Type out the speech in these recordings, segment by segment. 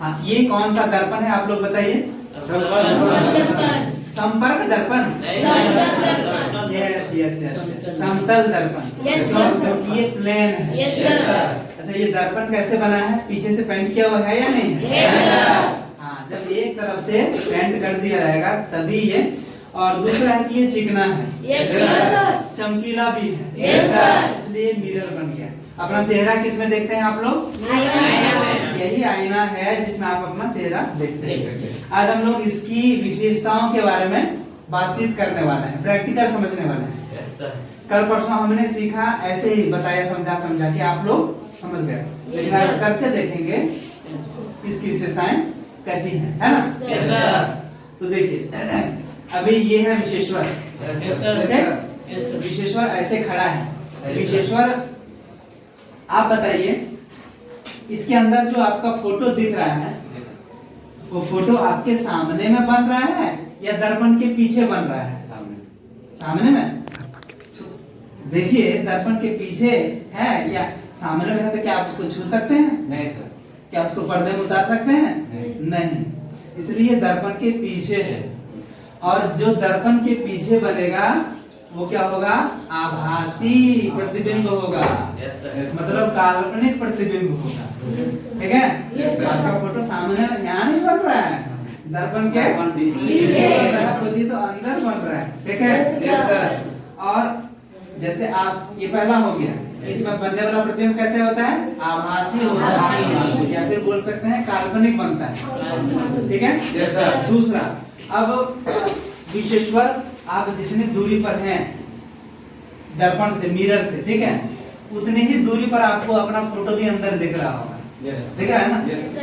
हाँ, ये कौन सा दर्पण है आप लोग बताइए? संपर्क दर्पण। यस यस यस, समतल दर्पण, क्योंकि ये प्लेन है। अच्छा, ये दर्पण कैसे बना है? पीछे से पेंट किया हुआ है या नहीं है? हाँ, जब एक तरफ से पेंट कर दिया रहेगा तभी ये। और दूसरा है कि ये चिकना है, चमकीला भी है, इसलिए मिरर बन गया। अपना चेहरा किसमें देखते हैं आप लोग? यही आईना है जिसमें आप अपना चेहरा देखते हैं। आज हम लोग इसकी विशेषताओं के बारे में बातचीत करने वाले हैं, प्रैक्टिकल समझने वाले हैं। कल परसों हमने सीखा, ऐसे ही बताया, समझा कि आप लोग समझ गए। लेकिन आज करके देखेंगे इसकी विशेषताएं कैसी हैं, है ना? तो देखिए, अभी ये है विशेश्वर। विशेश्वर ऐसे खड़ा है। विशेश्वर, आप बताइए, इसके अंदर जो आपका फोटो दिख रहा है, वो फोटो आपके सामने में बन रहा है या दर्पण के पीछे बन रहा है? सामने में। देखिए, दर्पण के पीछे है या सामने में है, तो क्या आप उसको छू सकते हैं? नहीं सर। क्या उसको पर्दे में उतार सकते हैं? नहीं। इसलिए दर्पण के पीछे है। और जो दर्पण के पीछे बनेगा वो क्या होगा? आभासी प्रतिबिंब होगा, मतलब काल्पनिक प्रतिबिंब होगा। ठीक है? आपका फोटो सामने यहाँ नहीं बन रहा है, दर्पण के पीछे बन रहा है, खुद ही तो अंदर बन रहा है। ठीक है? और जैसे आप, ये पहला हो गया, इसमें बनने वाला प्रतिबिंब कैसे होता है? आभासी होता है, या फिर बोल सकते हैं काल्पनिक बनता है। ठीक है? दूसरा, अब विशेश्वर आप जितनी दूरी पर हैं दर्पण से, मिरर से, ठीक है, उतनी ही दूरी पर आपको अपना फोटो भी अंदर दिख रहा होगा। दिख रहा है ना?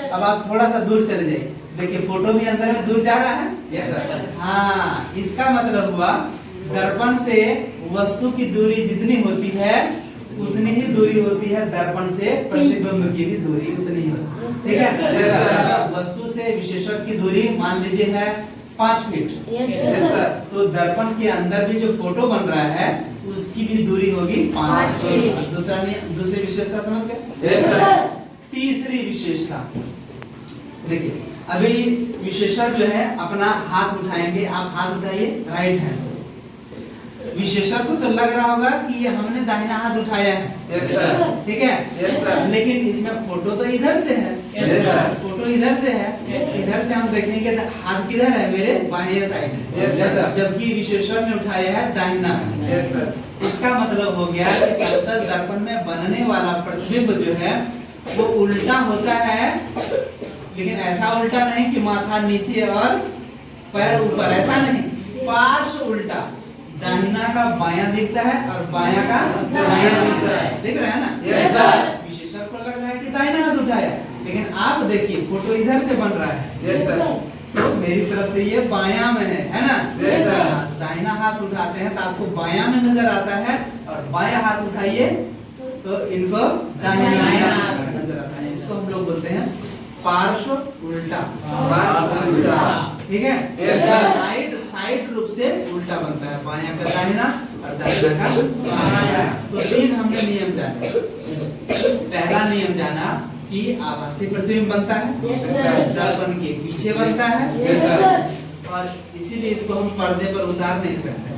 अब आप थोड़ा सा दूर चले जाइए, देखिए फोटो भी अंदर में दूर जा रहा है। हाँ, इसका मतलब हुआ दर्पण से वस्तु की दूरी जितनी होती है उतनी ही दूरी होती है दर्पण से प्रतिबिंब की भी दूरी उतनी ही होती है। ठीक है? वस्तु से विशेश्वर की दूरी मान लीजिए है 5 फीट। तो दर्पण के अंदर भी जो फोटो बन रहा है उसकी भी दूरी होगी 5 फीट। दूसरी विशेषता समझ गए? तीसरी विशेषता देखिए, अभी विशेषण जो है अपना हाथ उठाएंगे, आप हाथ उठाइए, राइट हैंड। विशेषण को तो लग रहा होगा कि ये हमने दाहिना हाथ उठाया है। ठीक है? लेकिन इसमें फोटो तो इधर से है। फोटो इधर से है, इधर से हम देखेंगे हाथ किधर है? मेरे बाहिर साइड है, जबकि विशेषण ने उठाया है दाहिना। इसका मतलब हो गया कि समतल दर्पण में बनने वाला प्रतिबिंब जो है वो उल्टा होता है, लेकिन ऐसा उल्टा नहीं कि माथा नीचे और पैर ऊपर, ऐसा नहीं, पार्श्व उल्टा। दाहिना का बायां दिखता है और बायां का दाहिना दिखता है। दिख रहा है ना? विशेषण को लग रहा है कि दाहिना हाथ उठाया, लेकिन आप देखिए फोटो इधर से बन रहा है। तो मेरी तरफ से ये बायां में है ना? दाहिना हाथ उठाते हैं तो आपको बायां में नजर आता है, और बायां हाथ उठाइए तो इनको दाहिना नजर आता है। इसको हम लोग बोलते हैं पार्श्व उल्टा। ठीक है? साइड रूप से उल्टा बनता है, बायां का दाहिना और दाहिना का बायां। तो 3 हमने नियम जाने। पहला नियम जाना कि आभासी प्रतिबिंब बनता है, दर्पण के पीछे बनता है, और इसीलिए इसको हम पर्दे पर उतार नहीं सकते।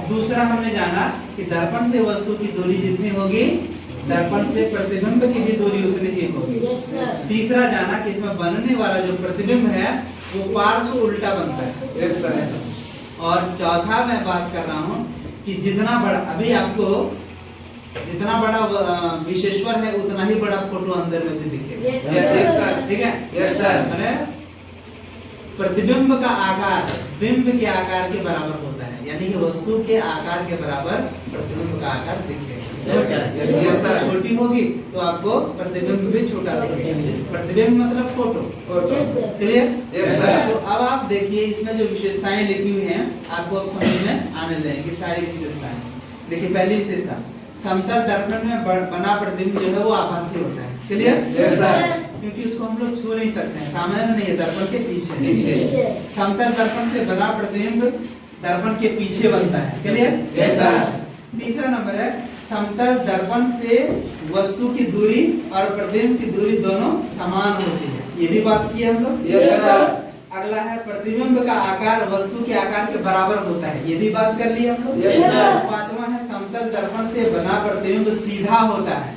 दूसरा हमने जाना कि दर्पण से वस्तु की दूरी जितनी होगी दर्पण से प्रतिबिंब की भी दूरी उतनी ही होगी। तीसरा जाना कि इसमें बनने वाला जो प्रतिबिंब है वो पार्श्व उल्टा बनता है। और चौथा मैं बात कर रहा हूँ कि जितना बड़ा, अभी आपको जितना बड़ा विशेश्वर है उतना ही बड़ा फोटो अंदर में भी दिखेगा। ठीक है? प्रतिबिंब का आकार बिंब के आकार के बराबर होता है, यानी कि वस्तु के आकार के बराबर प्रतिबिंब का आकार दिखेगा। छोटी होगी तो आपको प्रतिबिंब भी छोटा दिखेगा। प्रतिबिंब मतलब फोटो। क्लियर? तो अब आप देखिए, इसमें जो विशेषताएं लिखी हुई हैं आपको अब समझ में आने लगेंगी सारी विशेषताएं। देखिए, पहली विशेषता, समतल दर्पण में बना प्रतिबिंब जो है वो आभासी होता है। क्लियर? क्योंकि उसको हम लोग छू नहीं सकते हैं, सामने में नहीं है, दर्पण के पीछे। समतल दर्पण से बना प्रतिबिंब दर्पण के पीछे बनता है। क्लियर? तीसरा नंबर है, समतल दर्पण से वस्तु की दूरी और प्रतिबिंब की दूरी दोनों समान होती है। ये भी बात की हम लोग। Yes, sir. अगला है प्रतिबिंब का आकार वस्तु के आकार के बराबर होता है, ये भी बात कर ली हम लोग। Yes, sir. पांचवा है समतल दर्पण से बना प्रतिबिंब सीधा होता है,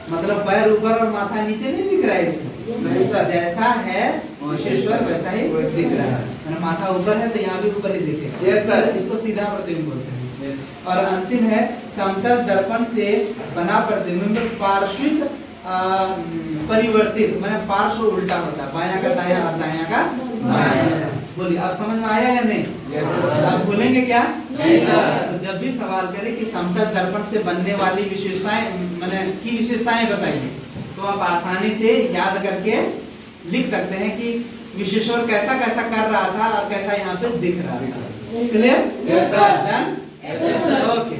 मतलब पैर ऊपर और माथा नीचे नहीं दिख रहा है इसमें। नहीं सर। जैसा है विशेश्वर वैसा ही दिख रहा है, मतलब माथा ऊपर है तो यहाँ भी ऊपर ही दिखेगा। Yes, sir. इसको सीधा प्रतिबिंब बोलते हैं। और अंतिम है समतल दर्पण से बना प्रतिबिंब पार्श्विक परिवर्तित, मैंने पार्श्व उल्टा होता है, बायां का दायां और दायां का बायां। बोलिए अब समझ में आया या नहीं? Yes, sir. आप भूलेंगे क्या? नहीं सर। तो जब भी सवाल करें कि समतल दर्पण से बनने वाली विशेषताएं मैंने की विशेषताएं बताइए, तो आप आसानी से याद करके लिख सकते हैं कि विशेश्वर कैसा कैसा कर रहा था और कैसा यहाँ पे दिख रहा था। Clear? Yes, sir. Done? Yes, sir. Okay.